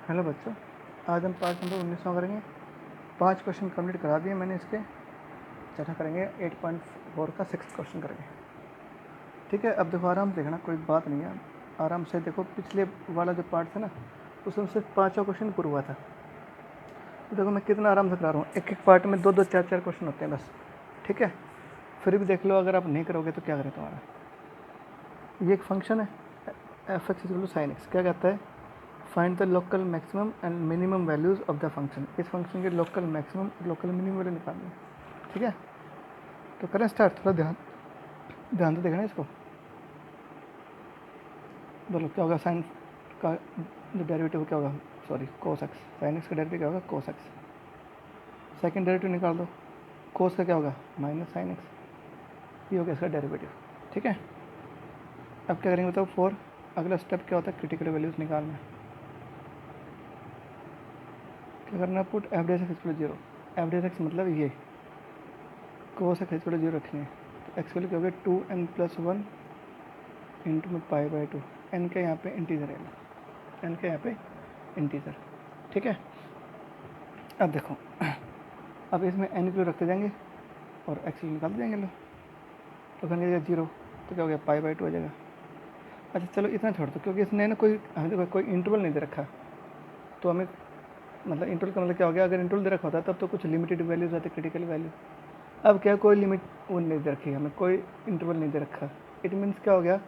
Hello बच्चों, आज हम पार्ट नंबर 19 करेंगे। 5 क्वेश्चन कंप्लीट करा दिए मैंने इसके। चौथा करेंगे 8.4 का 6th क्वेश्चन करेंगे। ठीक है, अब देखो आराम से देखना, कोई बात नहीं है, आराम से देखो। पिछले वाला जो पार्ट था ना, उसमें सिर्फ 5वां क्वेश्चन पूरा हुआ था। तो देखो मैं कितना आराम से करा रहा हूँ। एक एक पार्ट में 2-2 4-4 क्वेश्चन होते हैं बस। ठीक है, फिर भी देख लो, अगर आप नहीं करोगे तो क्या करें तुम्हारा। ये एक फंक्शन है f x equal to sine x. क्या कहता है? Find the local maximum and minimum values of the function. इस फंक्शन के local maximum local minimum value निकालनी है। ठीक है, तो करें स्टार्ट। थोड़ा ध्यान ध्यान से देखना इसको। बोलो क्या होगा साइन का जो डेरिवेटिव क्या होगा? Sorry, cos x. Sine x का डेरिवेटिव क्या होगा? Cos x. सेकंड डेरिवेटिव निकाल दो। कोस का क्या होगा? Minus sine x. ये होगा इसका डेरिवेटिव। ठीक है, अब क्या करेंगे बताओ? 4। अगला स्टेप क्या होता है? क्रिटिकल वैल्यूज़ निकालना है। क्या करना है? Put average x equal 0। Average x मतलब ये कोस एक्स इक्वल 0 रखनी है। तो एक्स वैल्यू क्या होगी? 2n+1 इंटू में पाई/2। एन का यहाँ पे इंटीजर है, एन का यहाँ पे इंटीजर। ठीक है, अब देखो, अब इसमें एन किलो रखते जाएंगे और एक्स निकालते जाएंगे। लो तो कहने जाएगा 0, तो क्या हो गया? पाई/2 हो जाएगा। अच्छा चलो इतना छोड़ दो, क्योंकि इसने ना कोई इंटरवल नहीं दे रखा, तो हमें मतलब इंटरवल का मतलब क्या हो गया? अगर इंटरवल दे रखा होता तब तो कुछ लिमिटेड वैल्यूज आती, क्रिटिकल वैल्यू। अब क्या, कोई लिमिट वो नहीं दे रखी, हमें कोई इंटरवल नहीं दे रखा। इट मीन्स क्या हो गया?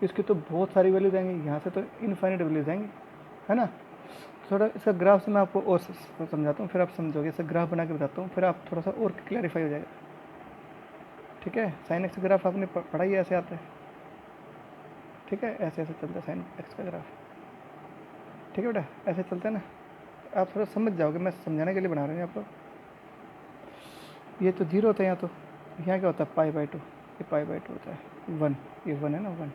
इसकी तो बहुत सारी वैल्यूज आएंगी, यहाँ से तो इनफाइनाइट वैल्यूज आएंगी, है ना। थोड़ा इसका ग्राफ से मैं आपको और समझाता हूँ, फिर आप समझोगे। इसका ग्राफ बना के बताता हूँ, फिर आप थोड़ा सा और क्लैरिफाई हो जाएगा। ठीक है, साइन एक्स का ग्राफ आपने पढ़ा ही, ऐसे आता है। ठीक है, ऐसे ऐसे चलता है साइन एक्स का ग्राफ। ठीक है बेटा, ऐसे चलता है ना। आप थोड़ा समझ जाओगे, मैं समझाने के लिए बना रहे हैं आपको। ये तो 0 होता है यहाँ, तो यहाँ क्या होता है? पाई/2। ये पाई/2 होता है 1। ये 1 है ना, 1।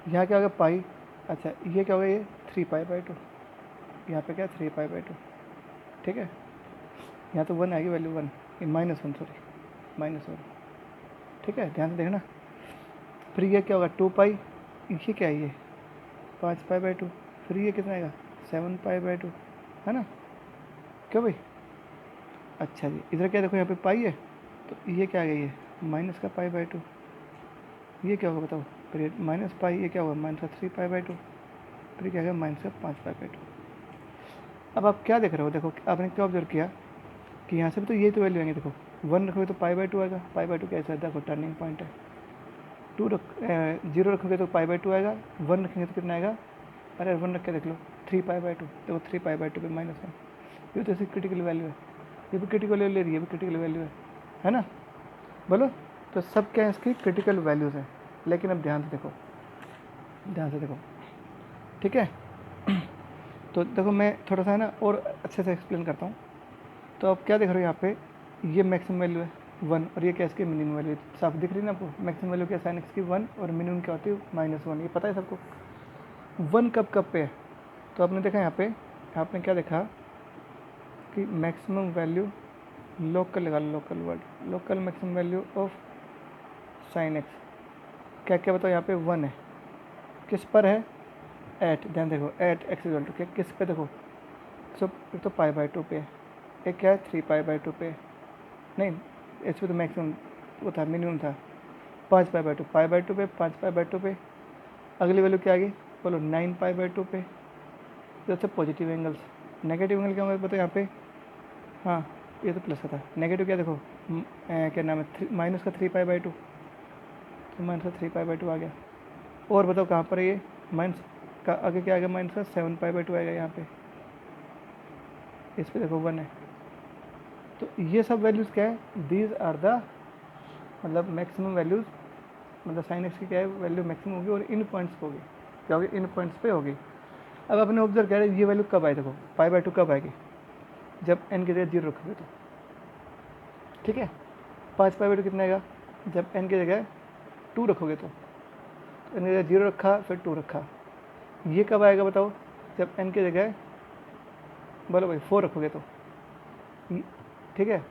यहाँ क्या होगा? पाई। अच्छा ये क्या होगा? ये 3π/2। यहाँ पे क्या? 3π/2। ठीक है, यहाँ तो 1 आएगी वैल्यू, 1। ये -1, सॉरी, -1। ठीक है, ध्यान से देखना। फिर ये क्या होगा? 2π। ये क्या है? ये 5π/2। फिर ये कितना आएगा? 7π/2, है ना। क्यों भाई? अच्छा जी, इधर क्या देखो, यहाँ पे पाई है, तो ये क्या आ गया? ये माइनस का पाई/2। ये क्या होगा बताओ? फिर ये माइनस पाई, ये क्या होगा? -3π/2। फिर क्या होगा? -5π/2। अब आप क्या देख रहे हो? देखो आपने क्या ऑब्जर्व किया कि यहाँ से भी तो ये तो वैल्यू आएंगे। देखो 1 रखोगे तो पाई/2 आएगा। पाई/2 कैसा है? देखो टर्निंग पॉइंट है। 0 रखोगे तो पाई/2 आएगा। 1 रखेंगे तो कितना आएगा? अरे 1 रख के देख लो, 3π/2। देखो 3π/2 पे -1। ये तो इसकी क्रिटिकल वैल्यू है। ये भी क्रिटिकल वैल्यू ले रही है, ये भी क्रिटिकल वैल्यू है ना। बोलो, तो सब क्या है? इसकी क्रिटिकल वैल्यूज़ हैं। लेकिन अब ध्यान से देखो, ध्यान से देखो। ठीक है, तो देखो मैं थोड़ा सा है ना और अच्छे से एक्सप्लेन करता हूँ। तो आप क्या देख रहे हो यहाँ पे? ये मैक्सिमम वैल्यू है 1, और ये क्या? इसकी मिनिमम वैल्यू साफ दिख रही है ना आपको। मैक्सिमम वैल्यू क्या? साइन एक्स की 1, और मिनिमम क्या होती है? -1। ये पता है सबको। 1 कब कब पे है? तो आपने देखा यहाँ पे, आपने क्या देखा कि मैक्सिमम वैल्यू लोकल लगा लो, local word, local maximum value of sine x. क्या क्या बताओ? यहाँ पे 1 है। किस पर है? एट। ध्यान देखो, एट एक्स इक्वल टू क्या? किस पे? देखो सब, एक तो पाई/2 पे है, एक क्या है? 3π/2 पे। नहीं, इस पर तो मैक्सिमम वो था, मिनिमम था 5π/2। पाई/2 पे, 5π/2 पे। अगली वैल्यू क्या आ गई? बोलो 9π/2 पे। जैसे पॉजिटिव एंगल्स। नेगेटिव एंगल क्या होगा बताओ यहाँ पे? हाँ, ये तो प्लस का था। नेगेटिव क्या? देखो क्या नाम है? माइनस का 3π/2, तो माइनस का 3π/2 आ गया। और बताओ कहाँ पर है ये? माइनस का आगे क्या आ गया? माइनस का 7π/2 आएगा यहाँ पे। इस पे देखो 1 है। तो ये सब वैल्यूज़ क्या है? दीज आर द मतलब मैक्सिमम वैल्यूज़, मतलब साइन एक्स की क्या है? वैल्यू मैक्सिमम होगी, और इन पॉइंट्स पे होगी। क्या होगी? इन पॉइंट्स पे होगी। अब आपने ऑब्जर्व किया ये वैल्यू कब आए? देखो पाई/2 कब आएगी? जब एन की जगह 0 रखोगे तो। ठीक है, 5π/2 कितना आएगा? जब एन की जगह 2 रखोगे तो। एन की जगह 0 रखा, फिर 2 रखा। ये कब आएगा बताओ? जब एन की जगह, बोलो भाई, 4 रखोगे तो। ठीक है,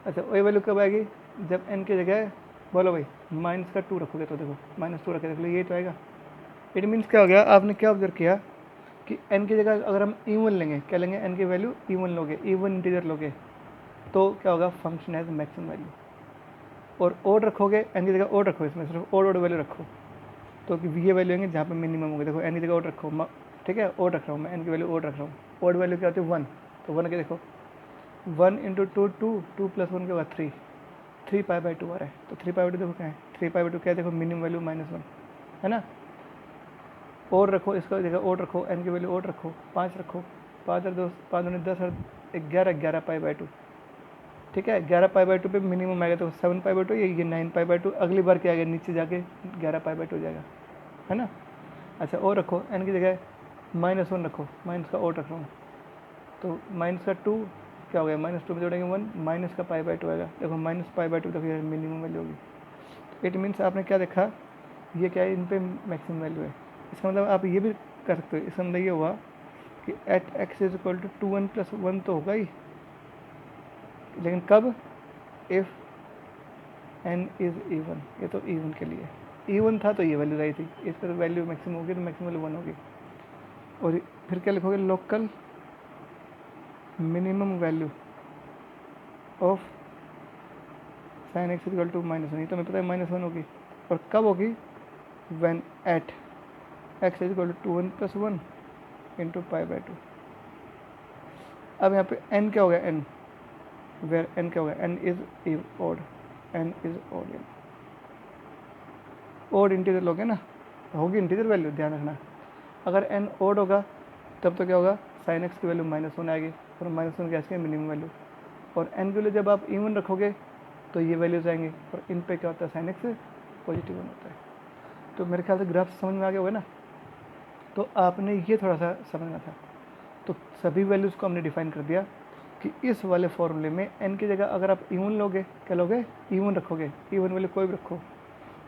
अच्छा वही वैल्यू कब आएगी? जब एन की जगह, बोलो भाई, -2 रखोगे तो। देखो -2 रखे देख लो, ये तो आएगा। इट मीन्स क्या हो गया? आपने क्या ऑब्जर्व किया कि n की जगह अगर हम इवन लेंगे, क्या लेंगे, n की वैल्यू इवन लोगे, इवन इंटीजर लोगे, तो क्या होगा, फंक्शन हैज मैक्सिमम वैल्यू। और ओड रखोगे, n की जगह ओड रखो, इसमें सिर्फ ओड वैल्यू रखो, तो ये वैल्यू होंगे जहाँ पे मिनिमम होंगे। देखो n की जगह ओड रखो, ठीक है, ओड रख रहा हूँ मैं, n की वैल्यू ओड रख रहा हूँ। ओड वैल्यू क्या होती है, 1, तो 1 के देखो 1 इंटू 2 2, 2 प्लस 1 क्या होगा 3, 3π/2 आ रहा है। तो 3π/2 देखो क्या है, 3π/2 क्या है, देखो मिनिमम वैल्यू -1 है ना। और रखो, इसका जगह ओड रखो, n की वैल्यू ओड रखो, 5 रखो, 5 और 2 5 दूनी 10 और 11, 11π/2, ठीक है। 11π/2 पे मिनिमम आएगा तो 7π/2, ये 9π/2, अगली बार क्या आएगा, नीचे जाके 11π/2 हो जाएगा, है ना। अच्छा, और रखो, n की जगह -1 रखो, माइनस का ओड रख रहा हूँ, तो माइनस का 2 क्या हो गया, -2 में जोड़ेंगे 1, माइनस का π/2 आएगा। देखो -π/2 देखो ये मिनिमम वैल्यू होगी। इट मीन्स आपने क्या देखा, ये क्या है, इन पे मैक्सिमम वैल्यू है। इसका मतलब आप ये भी कर सकते हो, इसका मतलब ये हुआ कि at x is equal to 2n + 1 तो होगा ही, लेकिन कब, इफ़ n इज़ इवन, ये तो इवन के लिए, इवन था तो ये वैल्यू रही थी, इस पर वैल्यू मैक्सिमम होगी तो मैक्सिमम वैल्यू 1 होगी। और फिर क्या लिखोगे, local minimum value of sin x equal to -1, तो हमें पता है -1 होगी। और कब होगी, when at x is equal to 2n + 1 into π/2। अब यहाँ पे n क्या हो गया, n वेयर n क्या हो गया, n is odd, n is odd, odd integer लोगे ना, होगी इंटीजर वैल्यू, ध्यान रखना। अगर n ओड होगा तब तो क्या होगा, sin x की वैल्यू -1 आएगी, और -1 क्या है मिनिमम वैल्यू। और n के लिए जब आप इवन रखोगे तो ये वैल्यूज आएंगे, और इन पे क्या होता है, sin x पॉजिटिव होता है। तो मेरे ख्याल से ग्राफ समझ में आ गया होगा ना। तो आपने ये थोड़ा सा समझना था। तो सभी वैल्यूज़ को हमने डिफाइन कर दिया कि इस वाले फॉर्मूले में n की जगह अगर आप इवन लोगे, क्या लोगे, इवन रखोगे, इवन वैल्यू कोई भी रखो,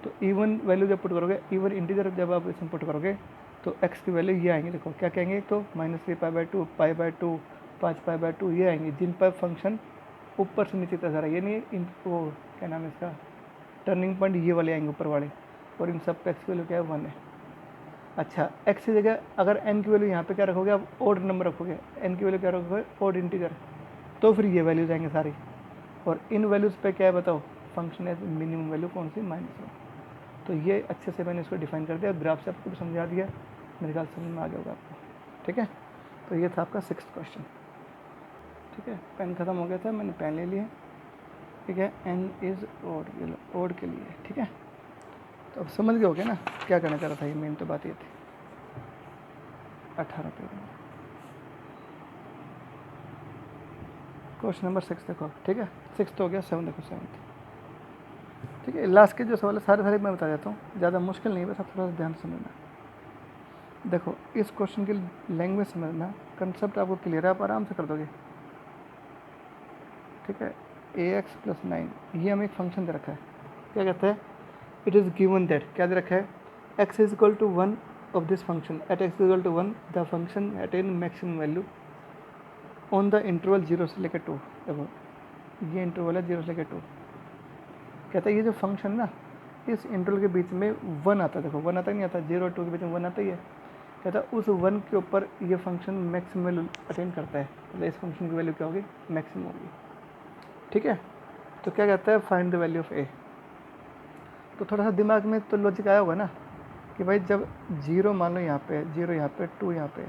तो इवन वैल्यू जब पुट करोगे, इवन इंटीजर जब आप इसमें पुट करोगे तो x की वैल्यू ये आएंगे, देखो क्या कहेंगे, तो -3π/2, π/2, 5π/2 ये आएंगे, जिन पर फंक्शन ऊपर से नीचे तक जा रहा है, ये नहीं वो क्या नाम है इसका, टर्निंग पॉइंट ये वाले आएंगे ऊपर वाले, और इन सब पे x की वैल्यू क्या है, 1 है। अच्छा, x की जगह अगर n की वैल्यू यहाँ पे क्या रखोगे, आप ओड नंबर रखोगे, n की वैल्यू क्या रखोगे, ओड इंटीजर, तो फिर ये वैल्यूज आएंगे सारी। और इन वैल्यूज़ पे क्या है बताओ, फंक्शन है मिनिमम वैल्यू कौन सी, -1। तो ये अच्छे से मैंने इसको डिफाइन कर दिया, ग्राफ से आपको भी समझा दिया, मेरे ख्याल समझ में आ गया होगा आपको, ठीक है। तो ये था आपका 6th क्वेश्चन, ठीक है। पेन ख़त्म हो गया था, मैंने पेन ले लिया, ठीक है। n इज़ ओड, ये लो ओड के लिए, ठीक है। तो अब समझ गए हो गया ना क्या करना चाह रहा था, ये मेन तो बात ये थी। 18 पेज में क्वेश्चन नंबर 6 देखो, ठीक है। 6 तो हो गया, 7 देखो, 7th, ठीक है। लास्ट के जो सवाल है सारे मैं बता देता हूँ, ज़्यादा मुश्किल नहीं है, बस आप थोड़ा सा ध्यान से समझना। देखो इस क्वेश्चन की लैंग्वेज समझना, कंसेप्ट आपको क्लियर है, आप आराम से कर दोगे, ठीक है। ax + 9, ये हमें एक फंक्शन दे रखा है, क्या कहते हैं, इट इज़ गिवन दैट, क्या दे रखा है, x is equal to 1 of this function, at x is equal to 1 the function attain maximum value on the interval 0 से लेकर 2। देखो ये इंटरवल है 0 से लेकर 2, कहता है ये जो फंक्शन ना, इस इंटरवल के बीच में 1 आता है, देखो 1 आता नहीं आता, 0 और 2 के बीच में 1 आता ही है। कहता है उस 1 के ऊपर ये फंक्शन मैक्सिमम वैल्यू अटेन करता है, मतलब इस फंक्शन की वैल्यू क्या होगी, मैक्सिमम होगी, ठीक है। तो क्या कहता है, फाइंड द वैल्यू ऑफ ए। तो थोड़ा सा दिमाग में तो लॉजिक आया होगा ना कि भाई जब 0 मान लो यहाँ पे, 0 यहाँ पे, 2 यहाँ पे,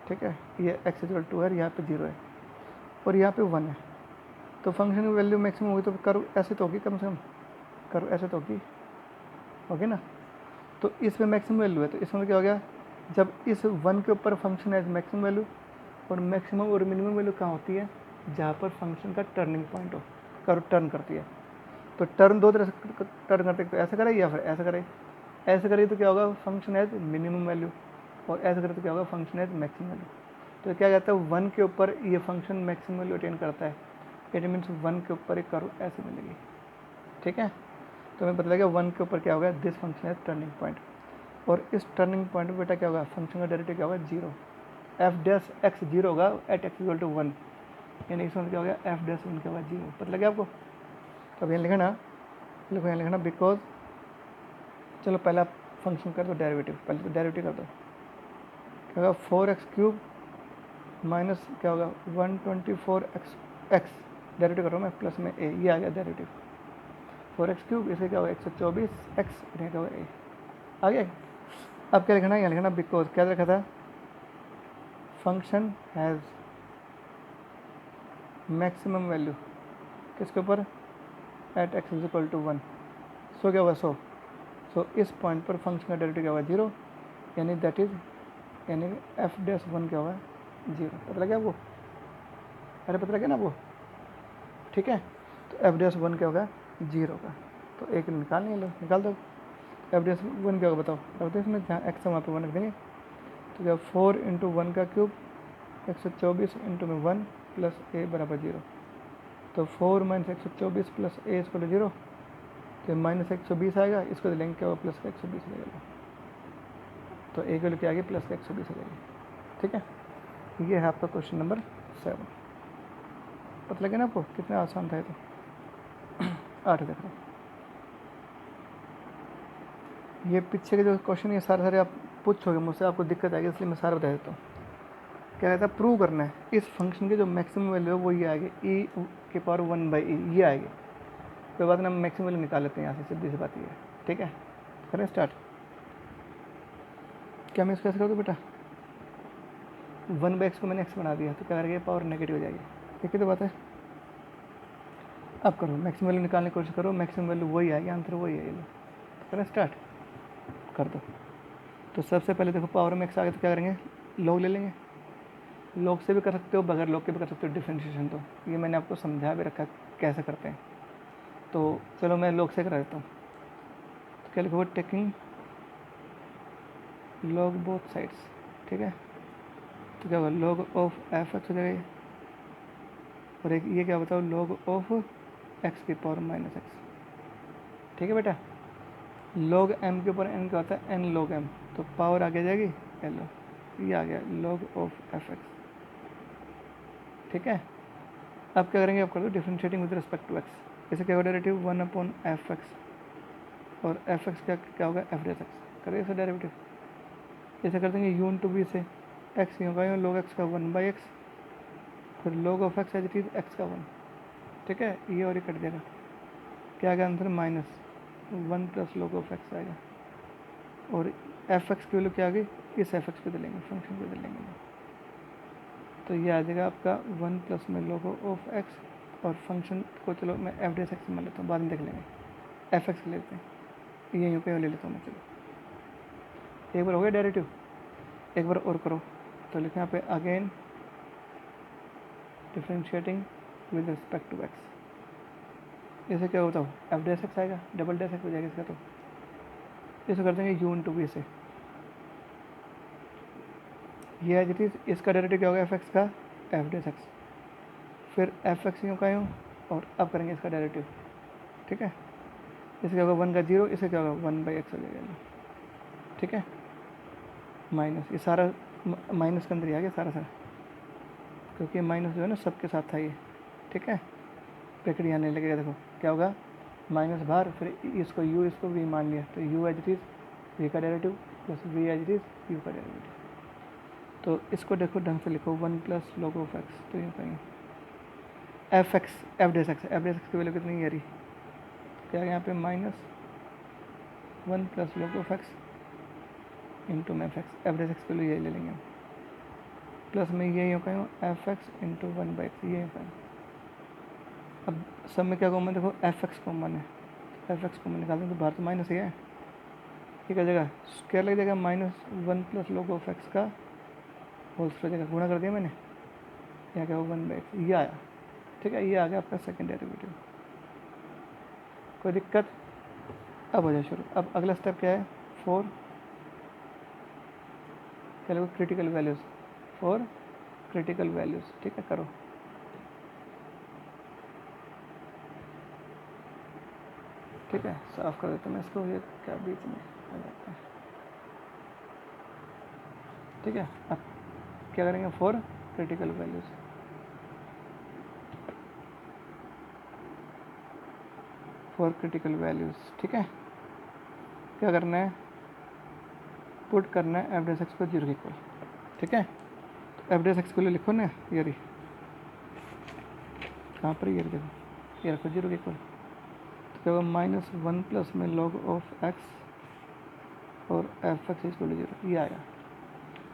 ठीक है, ये x इक्वल 2 है, यहाँ पे 0 है और यहाँ पे 1 है, तो फंक्शन की वैल्यू मैक्सिमम होगी, तो कर्व ऐसे तो होगी, कम से कम कर्व ऐसे तो होगी ना। तो इसमें मैक्सिमम वैल्यू है, तो इसमें क्या हो गया, जब इस 1 के ऊपर फंक्शन है मैक्सिमम वैल्यू, और मैक्सिमम और मिनिमम वैल्यू कहाँ होती है, जहाँ पर फंक्शन का टर्निंग पॉइंट हो, कर्व टर्न करती है। तो टर्न दो तरह से टर्न करते हैं, तो ऐसा करें या फिर ऐसा करें, ऐसे करिए तो क्या होगा, फंक्शन एज मिनिमम वैल्यू, और ऐसे करें तो क्या होगा, फंक्शन एज मैक्सिमम वैल्यू। तो क्या कहता है, 1 के ऊपर ये फंक्शन मैक्सिमम वैल्यू अटेन करता है, इट मीन्स 1 के ऊपर एक कर्व ऐसे मिलेगी, ठीक है। तो हमें पता लगा 1 के ऊपर क्या होगा, this function as turning point, और इस टर्निंग पॉइंट पर बेटा क्या होगा, फंक्शन का डेरिवेटिव क्या होगा, 0, एफ डैश एक्स 0 होगा एट x इक्वल टू 1, यानी इसमें क्या होगा, एफ डैश 1 क्या होगा, 0, पता लगा आपको। तो अब यहाँ लिखना, देखो यहाँ लिखना, बिकॉज, चलो पहला फंक्शन कर दो डेरिवेटिव, पहले तो डेरिवेटिव कर दो, क्या होगा 4x³ माइनस क्या होगा 124x डेरिवेटिव कर रहा हूँ मैं, प्लस में a, ये आ गया डेरिवेटिव 4x³, इसे क्या होगा 124x, क्या होगा a आ गया। अब क्या लिखना है, यहाँ लिखना बिकॉज क्या लिखा था, फंक्शन हैज़ मैक्सिमम वैल्यू किसके ऊपर, एट x = 1। सो क्या हुआ, सो इस पॉइंट पर फंक्शन का डेरिवेटिव क्या होगा 0, यानी दैट इज यानी f'(1) क्या होगा 0। पता लगा आपको, अरे पता लगा ना आपको, ठीक है। तो f'(1) क्या होगा 0 का, तो एक निकाल नहीं लो, निकाल दो। f'(1) क्या होगा बताओ, अब इसमें जहाँ x है वहाँ पे 1 रख देंगे, तो क्या 4 × 1³ 124 × में 1 प्लस a बराबर 0। तो 4 - 124 प्लस a = 0, तो -120 आएगा, इसको तो लेंगे क्या होगा प्लस का 120 लगेगा, तो a की वैल्यू क्या आ गई प्लस का 120 हो जाएगी। ठीक है, ये है आपका क्वेश्चन नंबर 7। पता लगे ना आपको कितना आसान था ये तो। 8 देख रहा हूँ, ये पीछे के जो क्वेश्चन ये सारे आप पूछोगे मुझसे, आपको दिक्कत आएगी, इसलिए मैं सारा बता देता हूँ। क्या कहता है, प्रूव करना है इस फंक्शन की जो मैक्सिमम वैल्यू है वो ये आएगी e⁻1/e, ये आएगी। कोई बात ना, हम मैक्सिमम वैल्यू निकाल लेते हैं यहाँ से, सीधी सी बात ये है। ठीक है, करें स्टार्ट। क्या मैं इसको ऐसे कर दूँ बेटा, 1/x को मैंने x बना दिया, तो क्या करेंगे पावर नेगेटिव हो जाएगी, ठीक है तो बात है। अब करो मैक्सिमम वैल्यू निकालने की कोशिश करो, मैक्सिमम वैल्यू वही आएगी, आंसर वही आएगी। तो करें स्टार्ट, कर दो। तो सबसे पहले देखो पावर में x आ गया, तो क्या करेंगे लॉग ले लेंगे, लॉग से भी कर सकते हो, बगैर लॉग के भी कर सकते हो डिफरेंशिएशन, तो ये मैंने आपको समझा भी रखा कैसे करते हैं। तो चलो मैं लॉग से करा देता हूँ। तो क्या लिखो, टेकिंग लॉग बोथ साइड्स, ठीक है। तो क्या होगा लॉग ऑफ f(x) हो जाएगा, और एक ये क्या बताओ लॉग ऑफ x⁻⁻x, ठीक है बेटा। लॉग m के ऊपर n क्या होता है, n log m, तो पावर आगे जाएगी l, ये आ गया लॉग ऑफ f(x), ठीक है। अब क्या करेंगे, आप कर दो differentiating with respect to x, इसे क्या होगा डेरिवेटिव 1/f(x), और f(x) क्या होगा f'(x), करें इसे डेरिवेटिव, इसे कर देंगे u/v से, x ही होगा log x का 1/x, फिर log of x as it is x का 1, ठीक है। ये और ये कट जाएगा, क्या आएगा आंसर -1 + log ऑफ x आएगा, और f(x) की वैल्यू क्या आ गई, इस f(x) को दे लेंगे, फंक्शन को दे लेंगे, तो ये आ जाएगा आपका 1 प्लस में log ऑफ x, और फंक्शन को चलो मैं f'(x) मान लेता हूँ, बाद में देख लेंगे, f(x) लेते हैं, ये यूँ पे ले लेता हूँ मैं, चलो एक बार हो गया डेरिवेटिव, एक बार और करो। तो लिखें यहाँ पे again differentiating with respect to x, इसे क्या होता है f'(x) आएगा, डबल' हो जाएगा इसका, तो इसे कर देंगे u/v से, ये है जिस इसका डेरिवेटिव क्या होगा f(x) का f'(x), फिर f(x) यूँ का यूँ, और अब करेंगे इसका डेरिवेटिव, ठीक है। इसे क्या होगा 1 का 0, इसे क्या होगा 1/x हो जाएगा, ठीक है। माइनस, ये सारा माइनस के अंदर ही आ गया सारा, क्योंकि माइनस जो है ना सबके साथ था ये, ठीक है। ब्रैकेट यहाँ नहीं लगेगा, देखो क्या होगा माइनस बाहर, फिर इसको u इसको v मान लिया, तो u as it is v का derivative plus v as it is u का डेरिवेटिव। तो इसको देखो ढंग से लिखो 1 + log ऑफ x, तो यूँ कहेंगे f'(x) की वैल्यू कितनी है रही, क्या है यहाँ पे -1 + log ऑफ x इंटू में f(x), f'(x) की वैल्यू यही ले लेंगे हम, प्लस में ये यूँ कहें f(x) इंटू 1/x, ये यूँ कहें। अब सब में क्या कॉमन, देखो f(x) कॉमन है, f(x) कॉमन निकाल दें तो बाहर तो माइनस ही है, ठीक है। जगह क्या लग जाएगा -1 + log ऑफ x का होल स्क्वायर, जगह गुणा कर दिया मैंने, यहाँ क्या होगा 1/x, ये आया, ठीक है। ये आ गया आपका सेकेंड डेरिवेटिव, कोई दिक्कत। अब हो जाए शुरू। अब अगला स्टेप क्या है, 4 क्या लगेगा क्रिटिकल वैल्यूज़, 4 क्रिटिकल वैल्यूज़, ठीक है। करो, ठीक है, साफ कर देता हूँ मैं इसको, ये क्या बीच में आ जाता है, ठीक है। अब क्या करेंगे 4 क्रिटिकल वैल्यूज़, 4 क्रिटिकल वैल्यूज़, ठीक है। क्या करना है, पुट करना है f'(x) को 0 के इक्वल, ठीक है, तो एफ डैश एक्स को लिखो ना, ये रही कहाँ पर, ये देखो, ये रखो जीरो के इक्वल, तो क्या होगा माइनस वन प्लस में लॉग ऑफ एक्स और f x equal to zero, ये आया।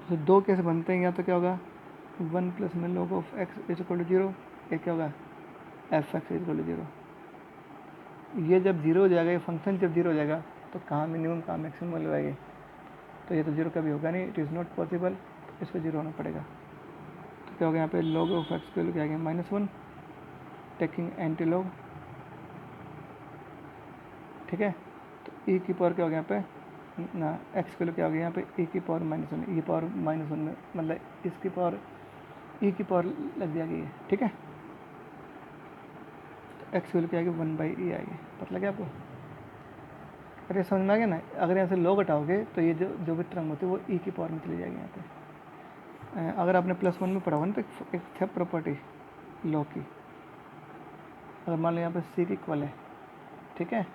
तो दो कैसे बनते हैं, या तो क्या होगा वन प्लस में log of x is equal to zero, ये क्या होगा f x is equal to zero. ये जब जीरो हो जाएगा, ये फंक्शन जब जीरो हो जाएगा तो कहाँ मिनिमम कहाँ मैक्सिमम वैल्यू आएगी, तो ये तो जीरो कभी होगा नहीं, इट इज़ नॉट पॉसिबल, इस पर जीरो होना पड़ेगा। तो क्या होगा यहाँ पे लॉग ऑफ एक्स की वैल्यू क्या आ गया minus one, taking anti log, ठीक है। तो ई की पावर क्या हो गया यहाँ पे ना, एक्स की वैल्यू क्या हो गया यहाँ पे ई की पावर माइनस वन, ई पावर माइनस वन में मतलब इसकी पावर ई की पावर लग जाएगी, ठीक है। तो एक्स की वैल्यू क्या आएगी वन बाई ई आएगी, पता लगे आपको। अरे समझ में आ गया ना, अगर यहाँ से लॉग हटाओगे तो ये जो भी टर्म होती है वो ई की पावर में चली जाएगी यहाँ पे। अगर आपने प्लस वन में पढ़ा हुआ ना तो एक था प्रॉपर्टी लॉग की, अगर मान लो यहाँ पे सी की इक्वल है, ठीक है,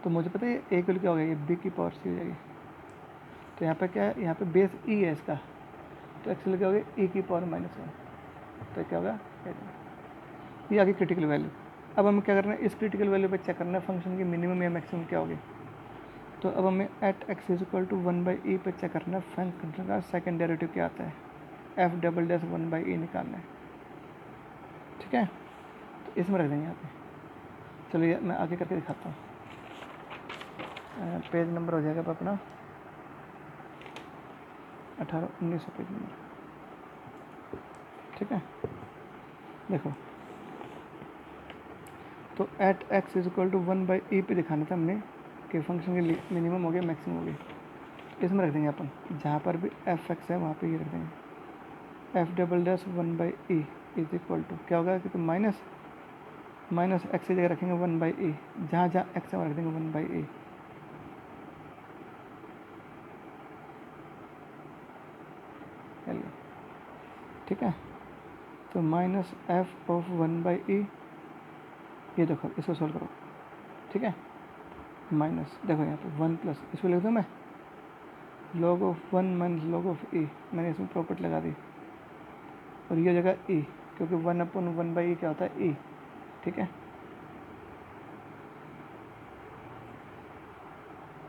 तो मुझे पता है ए की वैल्यू क्या हो गया, ये बी की पावर सी हो जाएगी। तो यहाँ पे क्या है, यहाँ पे बेस ई है इसका, तो एक्स क्या हो गया ई की पावर माइनस वन, तो क्या होगा ये आगे क्रिटिकल वैल्यू। अब हमें क्या करना है, इस क्रिटिकल वैल्यू पे चेक करना है फंक्शन की मिनिमम या मैक्सिमम क्या होगी। तो अब हमें at x is equal to one by e पे चेक करना है फंक्शन का सेकंड डेरिवेटिव क्या आता है, f double dash one by e निकालना है, ठीक है। तो इसमें रख देंगे यहाँ पे, चलिए मैं आगे करके दिखाता हूँ। पेज नंबर हो जाएगा अपना 18-19 पेज नंबर, ठीक है। देखो तो at x is equal to one by e पे दिखाना था हमने कि फंक्शन की मिनिमम हो गया मैक्सिमम हो गया, इसमें रख देंगे अपन, जहाँ पर भी एफ एक्स है वहाँ पे ये रख देंगे f double dash one by e is equal to क्या होगा, क्योंकि माइनस एक्स की जगह रखेंगे वन बाई ई, जहाँ जहाँ एक्स है वहाँ रख देंगे वन बाई ई, ठीक है। तो minus f of one by e, ये देखो इसको सॉल्व करो, ठीक है, माइनस देखो यहाँ पे वन प्लस, इसको लिख दूँ मैं log of one minus log of e, मैंने इसमें प्रॉपर्टी लगा दी, और ये जगह ई, क्योंकि वन अपन वन बाई ई क्या होता है ई, ठीक है।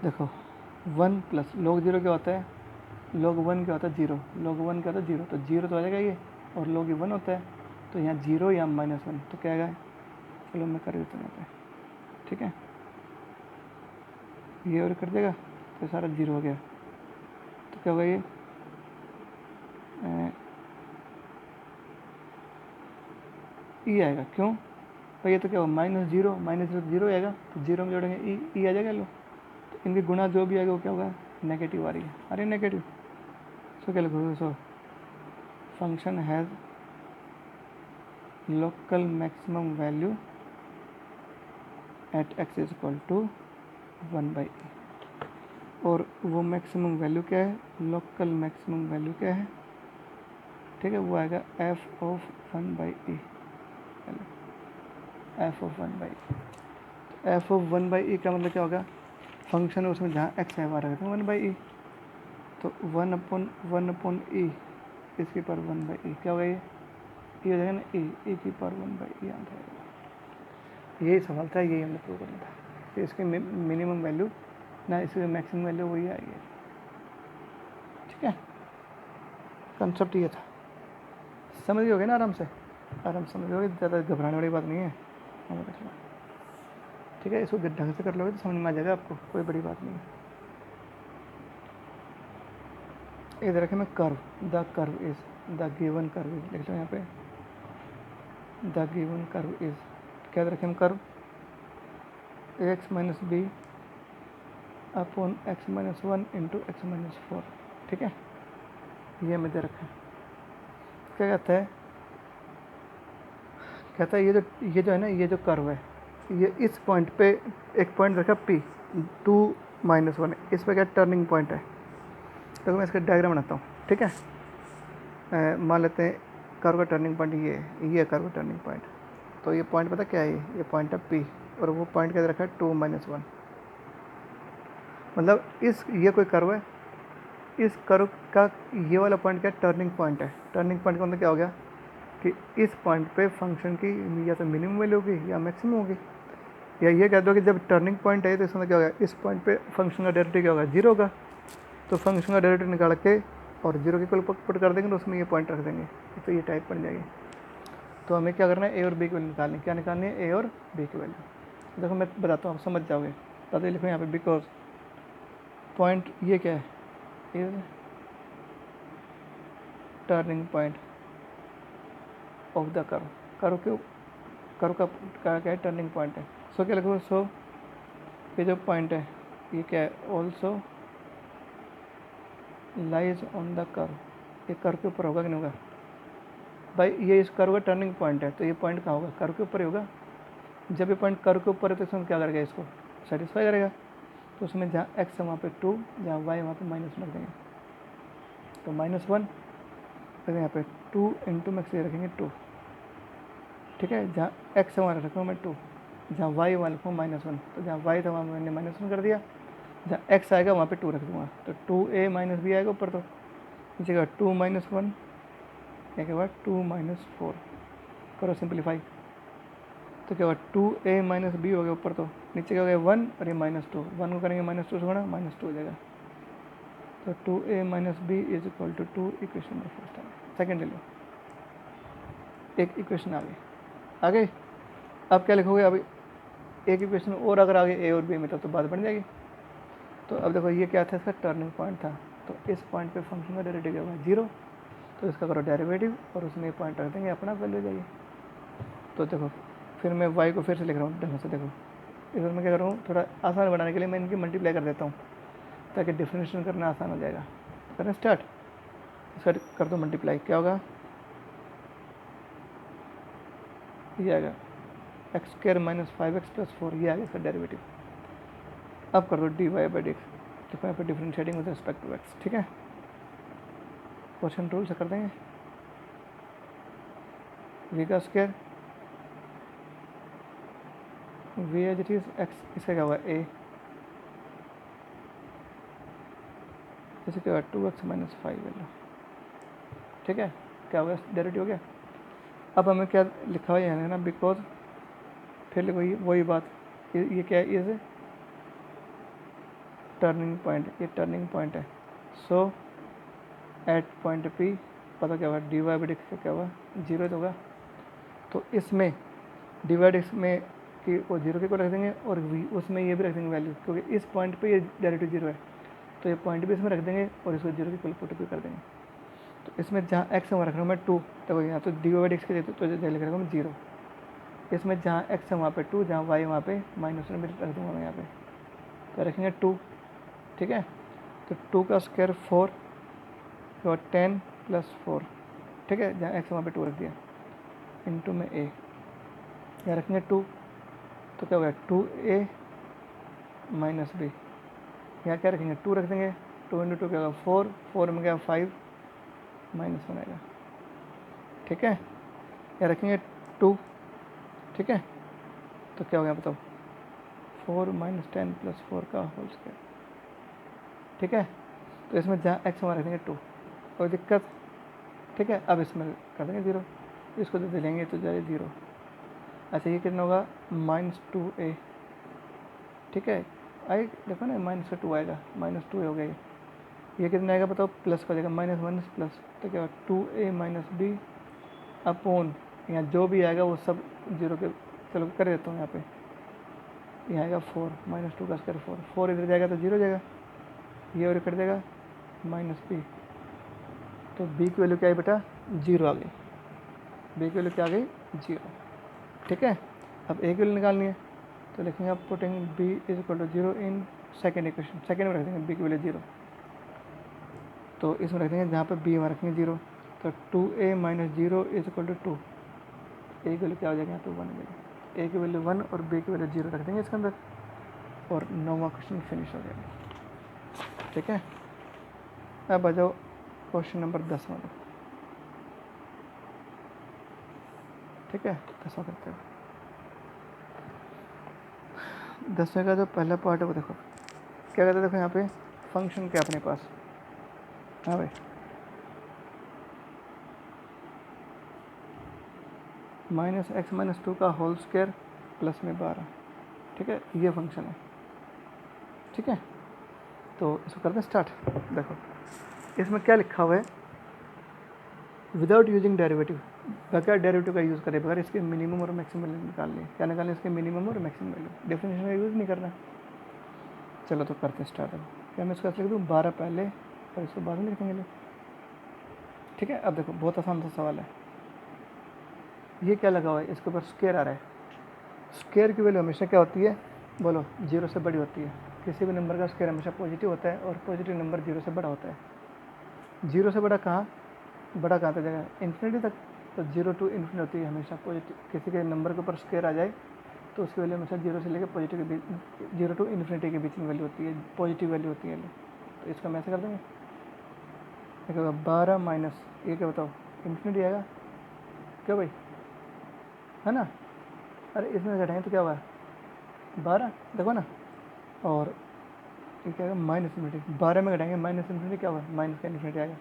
देखो वन प्लस लॉग जीरो क्या होता है, लॉग वन क्या होता है जीरो, लॉग वन क्या होता है जीरो, तो जीरो तो आ जाएगा ये, और लॉग ये वन होता है, तो यहाँ जीरो या माइनस वन, तो क्या आएगा, चलो मैं कर देता हूँ यहाँ पे, ठीक है, ये और कर देगा तो सारा जीरो हो गया, तो क्या होगा ये ई आएगा, क्यों भाई, ये तो क्या होगा माइनस जीरो जीरो आएगा, तो जीरो में जोड़ेंगे ई आ जाएगा, लो तो इनकी गुणा जो भी आएगा वो क्या होगा नेगेटिव आ रही है, अरे नेगेटिव, सो क्या लिखोगे, so function has local maximum value at x is equal to one by e, और वो मैक्सिमम वैल्यू क्या है, लोकल मैक्सिमम वैल्यू क्या है, ठीक है, वो आएगा f of one by e, f of one by e, f of one by e का मतलब क्या होगा, फंक्शन है उसमें जहाँ एक्स है वहाँ रखते हैं वन बाई ई, तो वन अपॉन ई इसकी पावर वन बाई ई क्या होगा, ये हो जाएगा ना ई की पावर वन बाई ई आता है। यही सवाल था, यही हमने प्रूव करना था कि इसकी मिनिमम वैल्यू ना इसकी मैक्सिमम वैल्यू वही आएगी, ठीक है। कंसेप्ट ये था, समझ गए होगे ना, आराम समझ गए, ज़्यादा घबराने वाली बात नहीं है, ठीक है। इसको ढंग से कर लोगे तो समझ में आ जाएगा आपको, कोई बड़ी बात नहीं है। इधर रखें मैं curve, the curve is, the given curve is लिख लो यहाँ पे, द गिवन कर्व इज, क्या रखें हम curve x minus b upon x minus one into x minus four, ठीक है, ये मैं दे रखा है। क्या कहता है ये जो है ना, ये जो कर्व है, ये इस पॉइंट पे एक पॉइंट रखा P 2 माइनस वन, इस पर क्या टर्निंग पॉइंट है, तो मैं इसका डायग्राम बनाता हूँ, ठीक है। मान लेते हैं कर्व का टर्निंग पॉइंट ये कर्व का टर्निंग पॉइंट, तो ये पॉइंट पता क्या है, ये पॉइंट है P, और वो पॉइंट क्या रखा है 2 माइनस वन, मतलब ये कोई कर्व है, इस कर्व का ये वाला पॉइंट क्या टर्निंग पॉइंट है। टर्निंग पॉइंट का मतलब क्या हो गया कि इस पॉइंट पे फंक्शन की या तो मिनिमम वैल्यू होगी या मैक्सिमम होगी। या ये कह दो कि जब टर्निंग पॉइंट है तो इसमें क्या होगा, इस पॉइंट पे फंक्शन का डेरिवेटिव क्या होगा, जीरो होगा। तो फंक्शन का डेरिवेटिव निकाल के और जीरो के इक्वल पुट कर देंगे तो उसमें ये पॉइंट रख देंगे, तो ये टाइप बन जाएगी। तो हमें क्या करना है, ए और बी की वैल्यू निकालनी है। क्या निकालनी है, ए और बी की वैल्यू। देखो मैं बताता हूँ, आप समझ जाओगे। बताइए, लिखो यहाँ पे बिकॉज पॉइंट ये क्या है, is turning point of the curve. Curve का क्या है, टर्निंग पॉइंट है। सो क्या लिखो, सो ये जो पॉइंट है ये क्या है, also lies on the curve. ये कर्व के ऊपर होगा कि नहीं होगा भाई, ये इस कर्व का टर्निंग पॉइंट है, तो ये पॉइंट कहाँ होगा, कर्व के ऊपर ही होगा। जब ये पॉइंट कर्व के ऊपर है तो इसमें क्या करेगा, इसको सेटिस्फाई करेगा। तो उसमें जहाँ एक्स है वहाँ पे 2, जहाँ वाई वहाँ पे माइनस रख देंगे, तो -1। फिर यहाँ पे 2 इंटू मैक्स ये रखेंगे 2, ठीक है। जहाँ एक्स है वहाँ रखूँगा मैं 2, जहाँ वाई वहाँ लिखूँगा -1। तो जहाँ वाई था वहाँ मैंने -1 कर दिया, जहाँ एक्स आएगा वहाँ पे 2 रख दूँगा। तो 2a माइनस बी आएगा ऊपर, तो नीचे का 2 - 1 के बाद 2 - 4 करो सिंप्लीफाई। तो क्या होगा, 2a माइनस बी हो गया ऊपर, तो नीचे क्या हो गया 1 और ये -2, 1 को करेंगे -2 से गुणा, -2 हो जाएगा। तो 2a minus b is equal to 2, equation number first आ गई। सेकेंड ले लो, एक इक्वेशन आ गई। अब क्या लिखोगे, अभी एक इक्वेशन और अगर आगे ए और बी में तो बात बन जाएगी। तो अब देखो ये क्या था, इसका टर्निंग पॉइंट था। तो इस पॉइंट पे फंक्शन का डेरिवेटिव क्या होगा, 0। तो इसका करो डेरिवेटिव और उसमें पॉइंट रख देंगे, अपना वैल्यू जाइए। तो देखो फिर मैं y को फिर से लिख रहा हूँ ढंग से। देखो इधर मैं क्या कर रहा हूँ, थोड़ा आसान बनाने के लिए मैं इनकी मल्टीप्लाई कर देता हूँ ताकि डिफरेंशिएशन करना आसान हो जाएगा। करें स्टार्ट, इसका कर दो मल्टीप्लाई, क्या होगा, ये आएगा x² - 5x + 4, ये आएगा इसका डेरिवेटिव। अब कर दो dy/dx, देखो यहाँ पे differentiating with respect to x, ठीक है। क्वेश्चन रूल से कर देंगे, v का square, v as it is x, इसका क्या होगा a, इसे क्या होगा 2x - 5 ले लो, ठीक है। क्या होगा, डेरिवेटिव हो गया। अब हमें क्या लिखा हुआ है ना, बिकॉज, फिर लिखो वही बात, ये क्या है, इज टर्निंग पॉइंट, ये टर्निंग पॉइंट है। सो एट पॉइंट पी पता क्या होगा, dy/dx का क्या होगा, 0 होगा। तो इसमें dy/dx में कि वो 0 के को रख देंगे और उसमें ये भी रख देंगे वैल्यू, क्योंकि इस पॉइंट पे ये डेरिवेटिव 0 है। तो ये पॉइंट भी इसमें रख देंगे और इसको 0 के पुट भी कर देंगे। तो इसमें जहाँ x है वहाँ रख रहा हूँ मैं 2, तो यहाँ तो dy/dx के तो लिख रहा हूँ मैं 0। इसमें जहाँ x है वहाँ पे 2, जहाँ y वहाँ पे -1 भी रख दूँगा मैं यहाँ पे, तो रखेंगे 2, ठीक है। तो 2 का स्क्वायर 4 और 10 + 4, ठीक है। जहाँ x वहाँ पे 2 रख दिया, इंटू में a, यहाँ रखेंगे 2, तो क्या होगा 2a माइनस b, यहाँ क्या रखेंगे 2 रख देंगे, 2 × 2 क्या होगा 4, 4 में क्या 5 -1 आएगा, ठीक है। यहाँ रखेंगे 2, ठीक है। तो क्या हो गया बताओ, 4 - 10 + 4 का होल स्क्वायर, ठीक है। तो इसमें जहाँ x वहाँ रख देंगे 2, कोई दिक्कत, ठीक है। अब इसमें कर देंगे 0, इसको तो लेंगे तो जाए 0। अच्छा ये कितना होगा, -2a, ठीक है। आई देखो ना, माइनस का 2 आएगा, -2 हो गया ये कितना आएगा बताओ, प्लस का जाएगा -1 प्लस, तो क्या 2a - b अपॉन, यहाँ जो भी आएगा वो सब 0 के, चलो कर देता हूँ यहाँ पे, यहाँ आएगा 4 -2 का स्क्वायर 4, 4 इधर जाएगा तो 0 जाएगा, ये और कर देगा -b। तो b की वैल्यू क्या है बेटा, 0 आ गई, b की वैल्यू क्या आ गई, 0, ठीक है। अब a की वैल्यू निकालनी है, तो लिखेंगे आप putting b is equal to 0 in second equation, second में रख देंगे b की वैल्यू 0, तो इसमें रख देंगे जहाँ पे b में रखेंगे 0, तो 2a - 0 is equal to 2, a की वैल्यू क्या हो जाएगा, यहाँ पे 1 हो जाएगा, a की वैल्यू 1 और b की वैल्यू 0 रख देंगे इसके अंदर, और 9वां क्वेश्चन फिनिश हो जाएगा, ठीक है। अब आ जाओ क्वेश्चन नंबर 10 वाला, ठीक है। 10वां करते हैं, 10वें का जो पहला पार्ट है वो देखो क्या कहते हैं, देखो यहाँ पे फंक्शन क्या अपने पास, हाँ भाई, -x - 2 का होल स्क्वायर प्लस में 12, ठीक है, ये फंक्शन है, ठीक है। तो इसको करते हैं स्टार्ट। देखो इसमें क्या लिखा हुआ है, विदाउट यूजिंग डेरिवेटिव, बगैर डेरिवेटिव का यूज़ करे, बगैर इसके मिनिमम और मैक्सिमम वैल्यू निकालनी है। क्या निकालनी है? इसके मिनिमम और मैक्सिमम वैल्यू, डेफिनेशन का यूज़ नहीं करना। चलो तो करते हैं स्टार्ट। क्या मैं इसको ऐसे लिख दूँ, 12 पहले और इसको बाद में लिखेंगे लोग, ठीक है। अब देखो बहुत आसान सा सवाल है, ये क्या लगा हुआ है, इसके ऊपर स्क्वायर आ रहा है। स्क्वायर की वैल्यू हमेशा क्या होती है, बोलो, 0 से बड़ी होती है। किसी भी नंबर का स्क्वायर हमेशा पॉजिटिव होता है और पॉजिटिव नंबर 0 से बड़ा होता है। 0 से बड़ा कहाँ तक जाएगा, इन्फिनिटी तक। तो 0 टू इन्फिनिटी होती है हमेशा पॉजिटिव। किसी के नंबर के ऊपर स्क्वायर आ जाए तो उसकी वैल्यू हमेशा 0 से लेकर पॉजिटिव के बीच, 0 टू इन्फिनिटी के बीच में वैल्यू होती है, पॉजिटिव वैल्यू होती है। तो इसका हम ऐसे कर देंगे, क्या होगा, 12 माइनस ये, क्या बताओ, इन्फिनिटी आएगा क्या भाई, है ना। अरे इसमें घटाएँ तो क्या होगा, 12, देखो ना। और ये क्या आएगा, माइनस इन्फिनिटी। 12 में घटाएंगे माइनस इन्फिनिटी, क्या होगा, माइनस का इन्फिनिटी आएगा।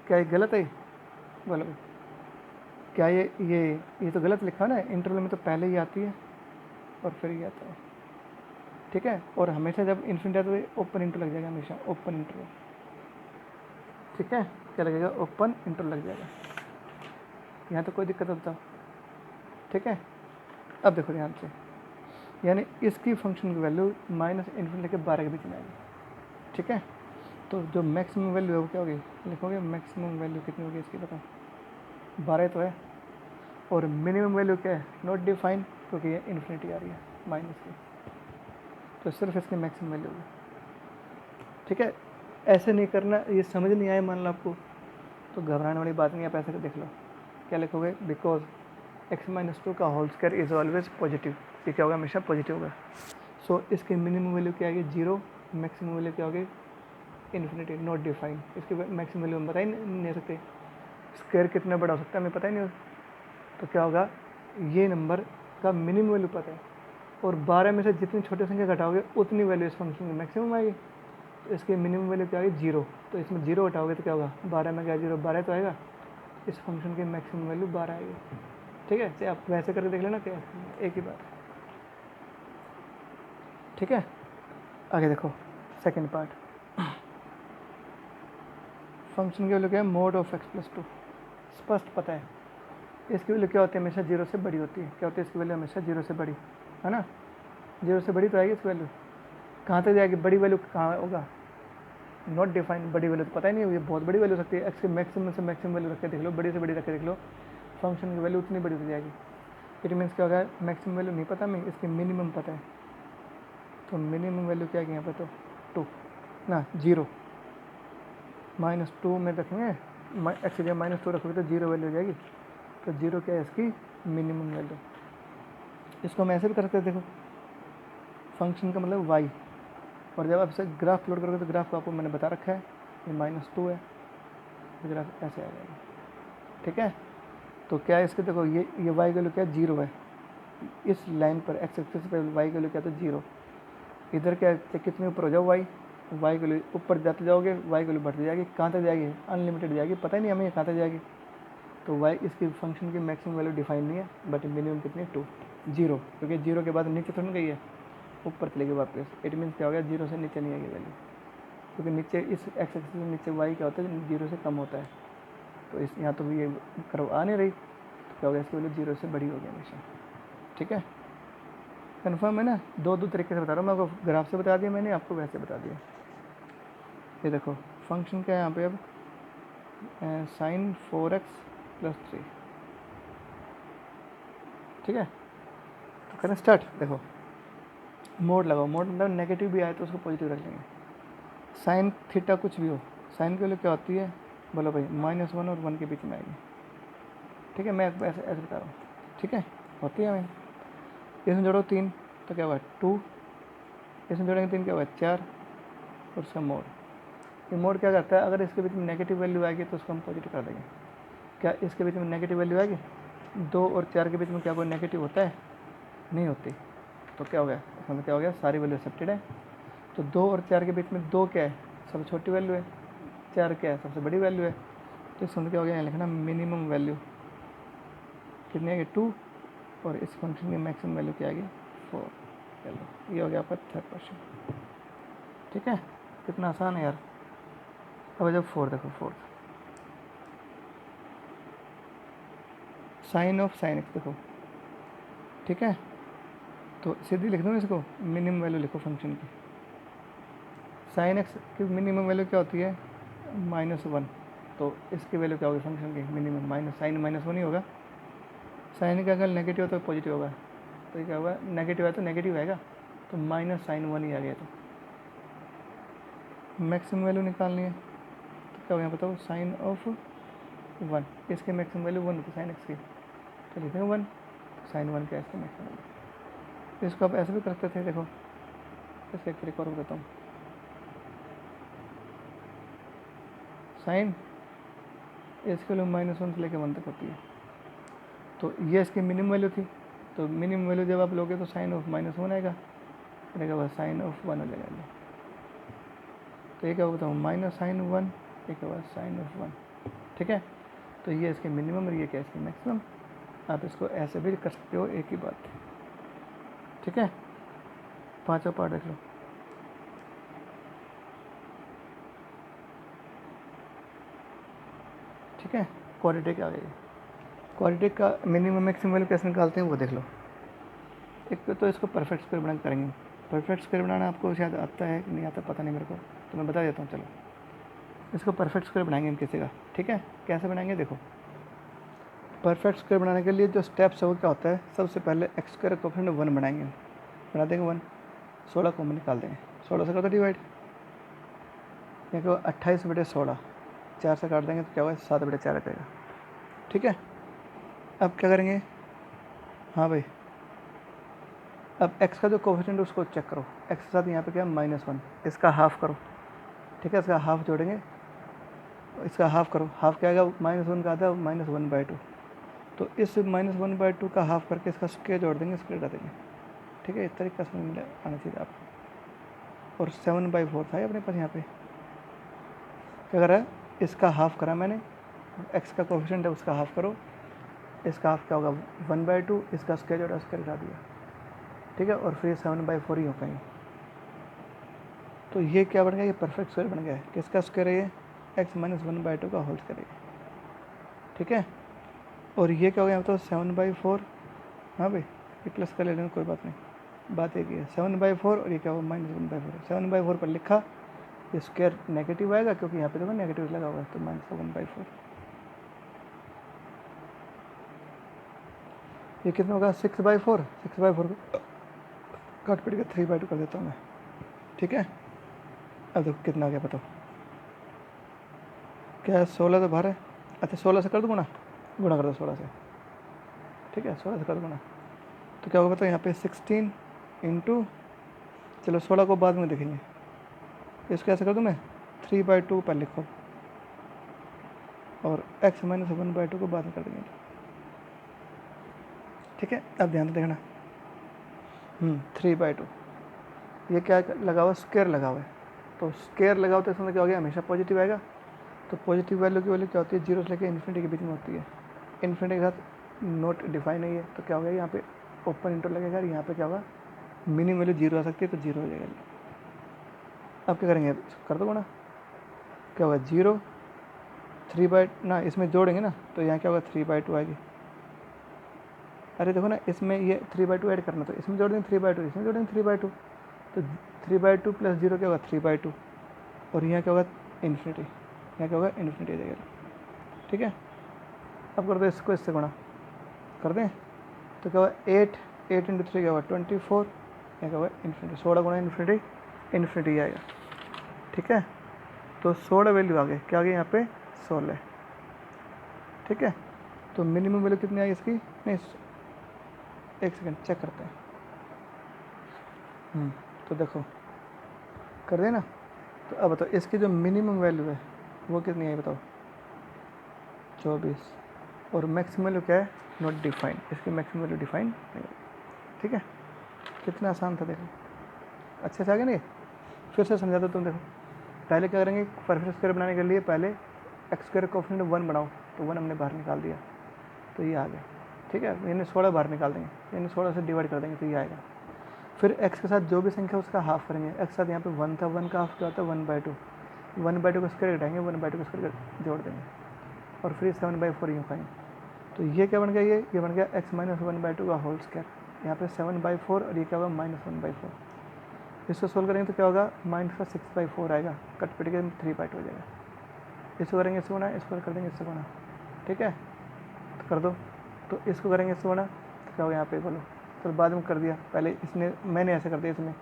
क्या ये गलत है? बोलो भाई, क्या ये तो गलत लिखा है ना। इंटरवल में तो पहले ही आती है और फिर ये आता है, ठीक है। और हमेशा जब इन्फिनिटी आता है तो ओपन इंटू लग जाएगा, हमेशा ओपन इंटरवल, ठीक है। क्या लगेगा, ओपन इंटरवल लग जाएगा। यहाँ तो कोई दिक्कत होता, ठीक है। अब देखो ध्यान से, यानी इसकी फंक्शन की वैल्यू माइनस इन्फिनिटी के 12 के बीच में आएगी, ठीक है। तो जो मैक्सिमम वैल्यू है वो क्या होगी, लिखोगे मैक्सिमम वैल्यू कितनी होगी इसकी, बताओ, 12 तो है। और मिनिमम वैल्यू क्या है, नॉट डिफाइन, क्योंकि ये इन्फिनिटी आ रही है माइनस की, तो सिर्फ इसकी मैक्सिमम वैल्यू होगी, ठीक है। ऐसे नहीं करना, ये समझ नहीं आए मान लो आपको, तो घबराने वाली बात नहीं है, आप ऐसे देख लो। क्या लिखोगे, बिकॉज x - 2 का whole square is always positive, ये क्या होगा, हमेशा पॉजिटिव होगा। सो इसकी मिनिमम वैल्यू क्या आएगी, 0, मैक्सिमम वैल्यू क्या होगी, इन्फिनिटी, नॉट डिफाइन। इसकी मैक्सिमम वैल्यू हम बता ही नहीं सकते, स्क्वायर कितना बड़ा हो सकता है हमें पता ही नहीं। तो क्या होगा, ये नंबर का मिनिमम वैल्यू पता है, और 12 में से जितनी छोटी संख्या घटाओगे उतनी वैल्यू इस फंक्शन की मैक्सिमम आएगी। तो इसकी मिनिमम वैल्यू क्या आएगी, 0। तो इसमें 0 घटाओगे तो क्या होगा, 12 में क्या 0, 12 तो आएगा। इस फंक्शन की मैक्सिमम वैल्यू 12 आएगी, ठीक है। चाहे आप वैसे करके देख लेना, क्या एक ही बात है, ठीक है। आगे देखो सेकेंड पार्ट, फंक्शन की वैल्यू क्या है, मोड ऑफ x+2, स्पष्ट पता है। इसकी वैल्यू क्या होती है, हमेशा 0 से बड़ी होती है। क्या होती है इसकी वैल्यू, हमेशा 0 से बड़ी, है ना। 0 से बड़ी तो आएगी इसकी वैल्यू, कहाँ तक जाएगी, बड़ी वैल्यू कहाँ होगा, नॉट डिफाइंड। बड़ी वैल्यू तो पता ही नहीं है, ये बहुत बड़ी वैल्यू हो सकती है। एक्स के मैक्सिमम से मैक्सिमम वैल्यू रख के देख लो, बड़ी से बड़ी रख के देख लो, फंक्शन की वैल्यू उतनी बड़ी हो जाएगी। इट मीन्स क्या होगा, मैक्सिमम वैल्यू नहीं पता हमें, इसकी मिनिमम पता है। तो मिनिमम वैल्यू क्या है यहाँ पर, तो 2 ना 0, -2 में रखेंगे, एक्स जगह -2 रखोगे तो 0 वैल्यू हो जाएगी। तो 0 क्या है इसकी मिनिमम वैल्यू। इसको हम ऐसे भी कर सकते हैं, देखो फंक्शन का मतलब y, और जब आप इसे ग्राफ प्लॉट करोगे तो ग्राफ को आपको मैंने बता रखा है, ये -2 है, तो ग्राफ ऐसे आ जाएगा, ठीक है। तो क्या है इसके, देखो ये y की वैल्यू क्या है, 0 है। इस लाइन पर एक्स एक्सिस पर y की वैल्यू क्या तो 0। इधर क्या है, कितने ऊपर हो जाओ y की वैल्यू ऊपर जाते जाओगे, y की वैल्यू बढ़ती जाएगी, कहाँ तक जाएगी, अनलिमिटेड जाएगी, पता ही नहीं हमें कहाँ तक जाएगी। तो y इसकी फंक्शन की मैक्सिमम वैल्यू डिफाइन नहीं है, बट मिनिमम कितनी, 2, 0, क्योंकि 0 के बाद नीचे थोड़ी गई है, ऊपर चलेगी वापस। इट मीन्स क्या हो गया, 0 से नीचे नहीं आएगी वैल्यू, क्योंकि नीचे इस एक्स एक्सिस से नीचे y क्या होता है, 0 से कम होता है। तो इस यहाँ तो ये कर्व आ नहीं रही, तो क्या हो गया, इसकी वैल्यू 0 से बड़ी होगी हमेशा, ठीक है। कन्फर्म है ना। दो तरीके से बता रहा हूँ मैं आपको, ग्राफ से बता दिया मैंने, आपको वैसे बता दिया। ये देखो फंक्शन क्या है यहाँ पे, अब sin 4x + 3, ठीक है। तो करें स्टार्ट। देखो मोड लगाओ, मोड मतलब नेगेटिव भी आए तो उसको पॉजिटिव रख लेंगे। साइन थीटा कुछ भी हो, साइन की वैल्यू क्या होती है, बोलो भाई, -1 और 1 के बीच में आएगी, ठीक है। मैं ऐसे ऐसे बता रहा हूँ, ठीक है, होती है। मैं इसमें जोड़ो 3 तो क्या हुआ 2, इसमें जोड़ेंगे 3 क्या हुआ 4, और उसका मोड। ये मोड क्या करता है, अगर इसके बीच में नेगेटिव वैल्यू आएगी तो उसको हम पॉजिटिव कर देंगे। क्या इसके बीच में नेगेटिव वैल्यू आएगी, 2 और 4 के बीच में क्या कोई नेगेटिव होता है, नहीं होती। तो क्या हो गया, इसमें क्या हो गया, सारी वैल्यू एक्सेप्टेड है। तो 2 और 4 के बीच में 2 क्या है, सबसे छोटी वैल्यू है, 4 क्या है, सबसे बड़ी वैल्यू है, तो इसमें क्या हो गया, यहाँ लिखना मिनिमम वैल्यू कितनी आएगी 2, और इस फंक्शन की मैक्सिमम वैल्यू क्या आएगी 4। चलो ये हो गया आपका थर्ड क्वेश्चन। ठीक है, कितना आसान है यार। अब जब 4 देखो, fourth sine of sine x देखो, ठीक है, तो सीधी लिख दो इसको, मिनिमम वैल्यू लिखो फंक्शन की। साइन एक्स की मिनिमम वैल्यू क्या होती है -1, तो इसकी वैल्यू क्या होगी फंक्शन की मिनिमम, माइनस साइन -1 ही होगा। साइन का अगर नेगेटिव हो तो पॉजिटिव होगा, तो ये क्या होगा, नेगेटिव है तो नेगेटिव आएगा, तो -sin1 ही आ गया। तो मैक्सिमम वैल्यू निकालनी है, तो क्या होगा बताओ, साइन ऑफ 1, इसकी मैक्सिमम वैल्यू 1 होती है साइन एक्स की, तो लिखेंगे 1, साइन 1 क्या है इसका मैक्सिमम वैल्यू। इसको आप ऐसे भी कर सकते थे, देखो इसका एक तरीका और बताता हूँ। साइन इसके वैल्यू -1 से लेकर 1 तक होती है, तो ये इसकी मिनिमम वैल्यू थी, तो मिनिमम वैल्यू जब आप लोगे तो साइन ऑफ -1 आएगा, फिर बाद साइन ऑफ 1 हो जाएगा। तो ये क्या बताऊँ, -sin1, एक बाद साइन ऑफ 1, ठीक है। तो ये इसके मिनिमम और ये क्या इसकी मैक्सिमम, आप इसको ऐसे भी कर सकते हो, एक ही बात, ठीक है। पांचवा पार्ट देख लो। ठीक है, क्वाड्रेटिक आ गई। क्वाड्रेटिक का मिनिमम मैक्सिमम वैल्यू कैसे निकालते हैं वो देख लो। एक तो इसको परफेक्ट स्क्वायर बना करेंगे। परफेक्ट स्क्वायर बनाना आपको शायद आता है कि नहीं आता पता नहीं मेरे को, तो मैं बता देता हूँ। चलो इसको परफेक्ट स्क्वायर बनाएंगे हम किसी का, ठीक है। कैसे बनाएंगे देखो, परफेक्ट स्क्वायर बनाने के लिए जो स्टेप्स है वो क्या होता है, सबसे पहले एक्स स्क्वायर कोफिशिएंट 1 बनाएंगे, बना देंगे 1, 16 कॉमन निकाल देंगे, 16 से करते डिवाइड, देखो 28/16, 4 से काट देंगे तो क्या होगा 7/4 आ जाएगा, ठीक है। अब क्या करेंगे, हाँ भाई, अब x का जो कोफिशिएंट उसको चेक करो, x के साथ यहाँ पे क्या -1, इसका हाफ करो, ठीक है, इसका हाफ जोड़ेंगे, इसका हाफ करो, हाफ क्या आएगा -1 का आता है -1/2, तो इस -1/2 का हाफ करके इसका स्क्वायर जोड़ देंगे, स्क्वायर हटा देंगे, ठीक है। इस तरीके से आना चाहिए आपको। और 7/4 था अपने पास, यहाँ पे क्या करा है, इसका हाफ करा मैंने, x का कोफिशिएंट है उसका हाफ करो, इसका हाफ क्या होगा 1/2, इसका स्क्वायर जोड़ा, स्क्वायर हटा दिया, ठीक है। और फिर 7/4 ही हो पाएंगे, तो ये क्या बन गया, ये परफेक्ट स्क्वायर बन गया है। किसका स्क्वायर है ये, x - 1/2 का होल स्क्वायर है, ठीक है। और ये क्या हो गया, तो 7/4, हाँ भाई ये प्लस कर लेना कोई बात नहीं, बात एक ही है, 7/4 और ये क्या होगा -1/4, 7/4 पर लिखा, ये स्क्वायर नेगेटिव आएगा क्योंकि यहाँ पे देखो नेगेटिव लगा हुआ है, तो -1/4, ये कितना होगा 6/4, 6/4 को काट पीट के 3/2 कर देता हूँ मैं, ठीक है। अब देखो कितना आ गया बताओ, क्या है 16 तो बाहर है, अच्छा 16 से कर दो गुणा, गुणा कर दो 16 से, ठीक है, 16 से कर दो गुणा, तो क्या होगा बताओ, यहाँ पे 16 इंटू, चलो 16 को बाद में देखेंगे, इसको ऐसे कर दूँ मैं 3/2 पर लिखो, और x - 1/2 को बाद में कर देंगे, ठीक है। अब ध्यान से देखना, 3/2, ये क्या लगा हुआ, स्क्वायर लगा हुआ है, तो स्क्वायर लगा हुआ तो इसमें क्या हो गया, हमेशा पॉजिटिव आएगा, तो पॉजिटिव वैल्यू की वैल्यू क्या होती है, 0 से लेकर इन्फिनिटी के बीच में होती है, इन्फिनिटी के साथ नोट डिफाइन नहीं है, तो क्या हो गया, यहाँ पे ओपन इंटर लगेगा, यहाँ पे क्या होगा, मिनिमम वैल्यू 0 आ सकती है, तो 0 हो जाएगा। अब क्या करेंगे, कर दो गुणा, क्या होगा 0, 3 ना इसमें जोड़ेंगे ना, तो यहाँ क्या होगा 3/2 आएगी, अरे देखो ना इसमें ये 3/2 ऐड करना, तो इसमें जोड़ देंगे 3/2, इसमें जोड़ देंगे 3/2, तो 3/2 + 0 क्या होगा 3/2, और यहाँ क्या होगा इन्फिनिटी, यहाँ क्या होगा इन्फिनिटी आ जाएगा, ठीक है। अब कर दो इसको इससे गुणा कर दें, तो क्या होगा 8 × 3 क्या होगा 24, यहाँ क्या होगा इन्फिनिटी, 16 गुणा इन्फिनिटी आएगा, ठीक है। तो 16 वैल्यू आ गई, क्या आ गई यहाँ पे 16, ठीक है। तो मिनिमम वैल्यू कितनी आई इसकी, नहीं एक सेकंड चेक करते हैं, तो देखो कर देना, तो अब बताओ इसकी जो मिनिमम वैल्यू है वो कितनी आई बताओ 24, और मैक्सिमम वैल्यू क्या है नॉट डिफाइंड, इसकी मैक्सिमम वैल्यू डिफाइन नहीं, ठीक है। कितना आसान था देखो, अच्छे से आ गया नहीं, फिर से समझा दो तुम देखो, पहले क्या करेंगे, परफेक्ट स्क्वायर बनाने के लिए पहले एक्स स्क्वायर कोफिशिएंट 1 बनाओ, तो 1 हमने बाहर निकाल दिया, तो ये आ गया। ठीक है, यानी 16 बाहर निकाल देंगे, यानी 16 से डिवाइड कर देंगे तो ये आएगा। फिर x के साथ जो भी संख्या उसका हाफ करेंगे। x के साथ यहाँ पे 1 था, 1 का हाफ क्या होता है 1/2, 1/2 का स्क्वायर घटाएंगे, 1/2 का स्क्वायर जोड़ देंगे और फिर 7/4 यूँ खाएंगे। तो ये क्या बन गया, ये बन गया x माइनस 1/2 का होल स्क्वायर। यहाँ पे 7/4 और ये क्या होगा -1/4। इसको सोल्व करेंगे तो क्या होगा, माइनस का 6/4 आएगा, कट पिट के 3/2 हो जाएगा। इसको करेंगे इसको गुणा, इसको कर देंगे इससे गुणा। ठीक है, तो कर दो। तो इसको करेंगे इससे गुणा, तो क्या होगा यहाँ पे बोलो, तो बाद में कर दिया, पहले इसने मैंने ऐसे कर दिया, इसमें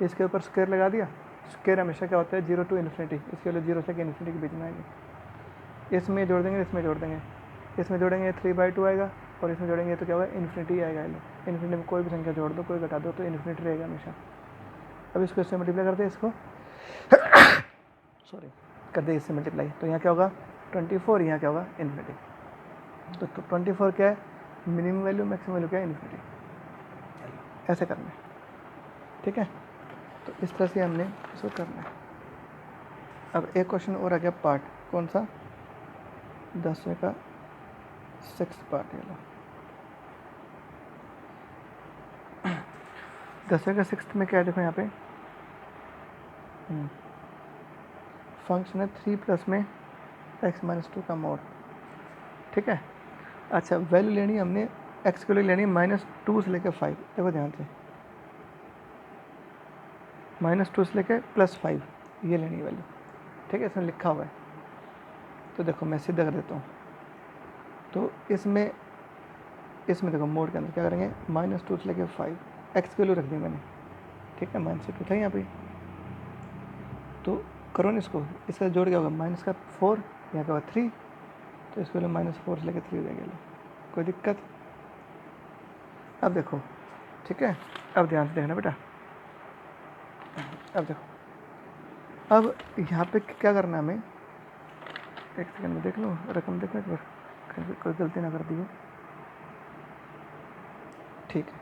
इसके ऊपर स्क्वायर लगा दिया। स्क्वायर हमेशा क्या होता है 0 to इन्फिनिटी, इसके वैल्यू 0 से इन्फिनिटी के बीच में आएगी। इसमें जोड़ देंगे, इसमें जोड़ देंगे, इसमें जोड़ेंगे 3/2 आएगा और इसमें जोड़ेंगे तो क्या होगा इन्फिनिटी आएगा। इन्फिनिटी में कोई भी संख्या जोड़ दो, कोई घटा दो तो इन्फिनिटी रहेगा हमेशा। अब इसको इससे मल्टीप्लाई करते हैं, इसको सॉरी कर दे इससे मल्टीप्लाई, तो यहाँ क्या होगा 24, यहाँ क्या होगा इन्फिनिटी। तो 24 क्या है मिनिमम वैल्यू, मैक्सिमम वैल्यू क्या है इन्फिनिटी। ऐसे करना है, ठीक है। तो इस तरह से हमने इसको करना है। अब एक क्वेश्चन और आ गया पार्ट, कौन सा 10वें का 6th पार्ट। ये लो 10वें का 6th में क्या है, देखो यहाँ पे फंक्शन है 3 प्लस में x-2 का मोड। ठीक है, अच्छा वैल्यू लेनी है हमने, x की वैल्यू लेनी है -2 से लेकर 5। देखो ध्यान से, -2 से लेकर +5 ये लेनी है वैल्यू। ठीक है, इसमें लिखा हुआ है, तो देखो मैं सीधा कर देता हूँ। तो इसमें देखो मोड के अंदर क्या करेंगे, -2 से लेकर 5, x की वैल्यू रख दी मैंने। ठीक है, -2 था यहाँ पे, तो करो ना इसको, इसका जोड़ क्या होगा -4, यहाँ क्या होगा 3, तो इसको -4 से लेकर 3 हो जाएगा। कोई दिक्कत? अब देखो, ठीक है, अब ध्यान से देखना बेटा। अब देखो, अब यहाँ पे क्या करना है हमें, एक सेकंड में देख लो, रकम देखना एक बार, कहीं कोई गलती ना कर दी हो। ठीक है,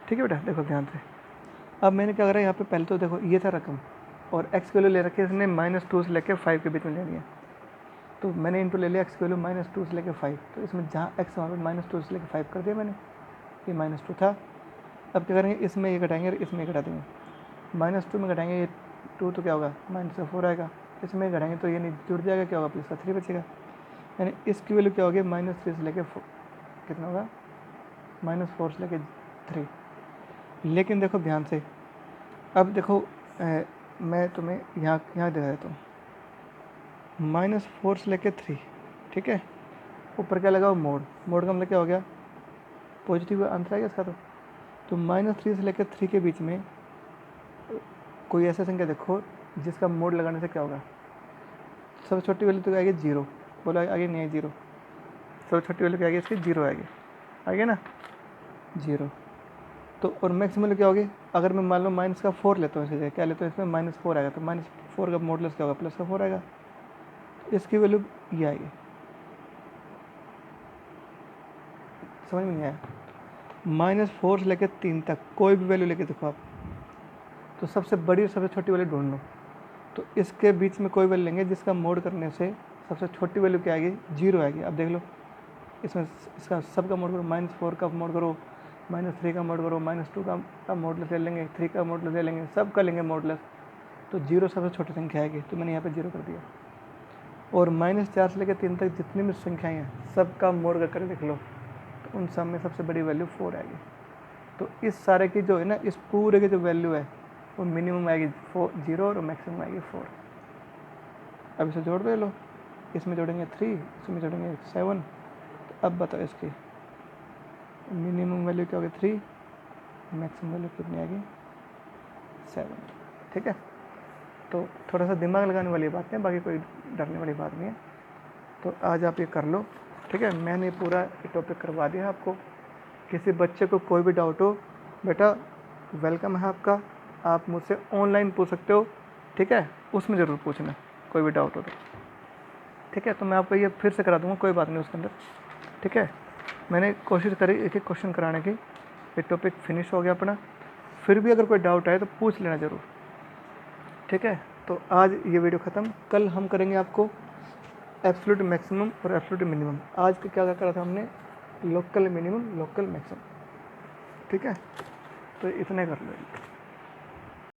ठीक है बेटा, देखो ध्यान से। अब मैंने क्या करा यहाँ पे, पहले तो देखो ये था रकम और x की वैल्यू ले रखी है इसने -2 से लेकर 5 के बीच में लेनी है। तो मैंने इनपुट ले लिया x की वैल्यू -2 से लेकर 5, तो इसमें जहाँ x वहाँ पर -2 से लेकर 5 कर दिया मैंने, ये -2 था। अब क्या करेंगे, इसमें ये घटाएंगे और इसमें घटा देंगे। -2 में घटाएंगे ये 2 तो क्या होगा -4 आएगा, इसमें घटाएंगे तो ये नहीं जुड़ जाएगा, क्या होगा प्लस का 3 बचेगा। यानी इसकी वैल्यू क्या होगी, -3 से लेकर कितना होगा, -4 से लेकर 3। लेकिन देखो ध्यान से, अब देखो मैं तुम्हें यहाँ दिखा देता हूँ, -4 से लेकर 3। ठीक है, ऊपर क्या लगा मोड, मोड का मतलब क्या हो गया, पॉजिटिव आंसर आएगा इसका। तो -3 से लेकर 3 के बीच में कोई ऐसा संख्या देखो जिसका मोड लगाने से क्या होगा, सबसे छोटी वैल्यू तो आएगी 0, बोलो आगे नहीं है 0, सबसे छोटी वैल्यू क्या आएगी इसकी 0 आएगी, आगे ना 0। तो और मैक्सिमम वैल्यू क्या होगी, अगर मैं मान लो -4 लेता हूँ, इसे क्या लेता हूँ, इसमें -4 आएगा, तो -4 का मॉडुलस क्या होगा, +4 आएगा, इसकी वैल्यू ये आएगी। समझ में नहीं आया, -4 से लेकर 3 तक कोई भी वैल्यू लेके देखो आप, तो सबसे बड़ी और सबसे छोटी वैल्यू ढूंढ लो। तो इसके बीच में कोई वैल्यू लेंगे जिसका मोड करने से सबसे छोटी वैल्यू क्या आएगी, 0 आएगी। अब देख लो, इसमें इसका सबका मोड करो, -4 का मोड करो, -3 का मोड करो, -2 का मॉडुलस ले लेंगे, 3 का मॉडुलस ले लेंगे, सब का लेंगे मॉडुलस, तो 0 सबसे छोटी संख्या आएगी, तो मैंने यहाँ पे 0 कर दिया। और -4 से लेकर 3 तक जितनी भी संख्याएँ हैं सबका मोड कर देख लो, तो उन सब में सबसे बड़ी वैल्यू 4 आएगी। तो इस सारे की जो है ना, इस पूरे की जो वैल्यू है वो मिनिमम आएगी 0 और मैक्सिमम आएगी 4। अब इसे जोड़ दे लो, इसमें जोड़ेंगे 3, इसमें जोड़ेंगे 7। तो अब बताओ इसकी मिनिमम वैल्यू क्या होगी 3, मैक्सिमम वैल्यू कितनी आएगी 7। ठीक है, तो थोड़ा सा दिमाग लगाने वाली बात है, बाकी कोई डरने वाली बात नहीं है। तो आज आप ये कर लो, ठीक है। मैंने पूरा टॉपिक करवा दिया आपको। किसी बच्चे को कोई भी डाउट हो बेटा, वेलकम है आपका, आप मुझसे ऑनलाइन पूछ सकते हो, ठीक है, उसमें ज़रूर पूछना कोई भी डाउट हो तो, ठीक है। तो मैं आपको ये फिर से करा दूँगा, कोई बात नहीं उसके अंदर, ठीक है। मैंने कोशिश करी एक एक क्वेश्चन कराने की, ये टॉपिक फिनिश हो गया अपना। फिर भी अगर कोई डाउट आए तो पूछ लेना ज़रूर, ठीक है। तो आज ये वीडियो ख़त्म। कल हम करेंगे आपको एब्सोल्यूट मैक्सिमम और एब्सोल्यूट मिनिमम। आज क्या क्या करा था हमने, लोकल मिनिमम लोकल मैक्सिमम। ठीक है, तो इतने कर लो।